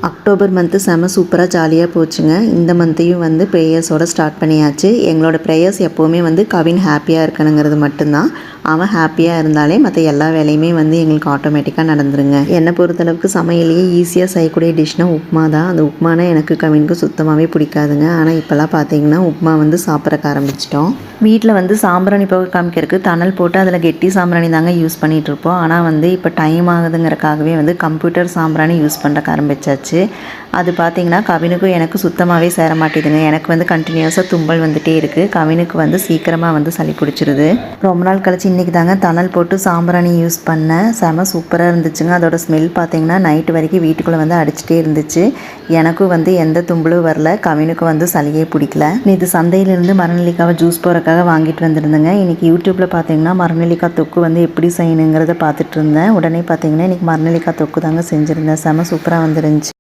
October month செம சூப்பராக ஜாலியாக போச்சுங்க. இந்த மந்த்தையும் வந்து ப்ரேயர்ஸோட ஸ்டார்ட் பண்ணியாச்சு. எங்களோட ப்ரேயர்ஸ் எப்போவுமே வந்து கவின் ஹாப்பியாக இருக்கணுங்கிறது மட்டும்தான். அவன் ஹாப்பியாக இருந்தாலே மற்ற எல்லா வேலையுமே வந்து எங்களுக்கு ஆட்டோமேட்டிக்காக நடந்துருங்க. என்னை பொறுத்தளவுக்கு சமையலையே ஈஸியாக செய்யக்கூடிய டிஷ்னால் உப்புமா தான். அந்த உப்புமானா எனக்கு கவினுக்கு சுத்தமாகவே பிடிக்காதுங்க. ஆனால் இப்போல்லாம் பார்த்தீங்கன்னா உப்புமா வந்து சாப்பிட்றக்க ஆரம்பிச்சிட்டோம். வீட்டில் வந்து சாம்பிராணி போக காமிக்கிறதுக்கு தணல் போட்டு அதில் கெட்டி சாம்பிராணி தாங்க யூஸ் பண்ணிகிட்ருப்போம். ஆனால் வந்து இப்போ டைம் ஆகுதுங்கிறக்காகவே வந்து கம்ப்யூட்டர் சாம்பிராணி யூஸ் பண்ணுறக்கு ஆரம்பிச்சாச்சு. அது பார்த்திங்கன்னா கவினுக்கும் எனக்கு சுத்தமாகவே சேர மாட்டேதுங்க. எனக்கு வந்து கண்டினியூஸாக தும்பல் வந்துகிட்டே இருக்குது. கவினுக்கு வந்து சீக்கிரமாக வந்து சளி பிடிச்சிருது. ரொம்ப நாள் கழிச்சு இன்றைக்கி தாங்க தணல் போட்டு சாம்பிராணி யூஸ் பண்ணேன். செம சூப்பராக இருந்துச்சுங்க. அதோட ஸ்மெல் பார்த்திங்கன்னா நைட்டு வரைக்கும் வீட்டுக்குள்ளே வந்து அடிச்சுட்டே இருந்துச்சு. எனக்கும் வந்து எந்த தும்பலும் வரல. கவினுக்கு வந்து சளியே பிடிக்கல. இது சந்தையிலேருந்து மரநெல்லிக்காவை ஜூஸ் போடுறதுக்காக வாங்கிட்டு வந்துருந்தேங்க. இன்றைக்கி யூடியூப்பில் பார்த்திங்கன்னா மரநெல்லிக்காய் தொக்கு வந்து எப்படி செய்யணுங்கிறத பார்த்துட்டு இருந்தேன். உடனே பார்த்திங்கன்னா இன்றைக்கி மரநெல்லிக்காய் தொக்கு தாங்க செஞ்சுருந்தேன். செம சூப்பராக வந்துருந்துச்சு.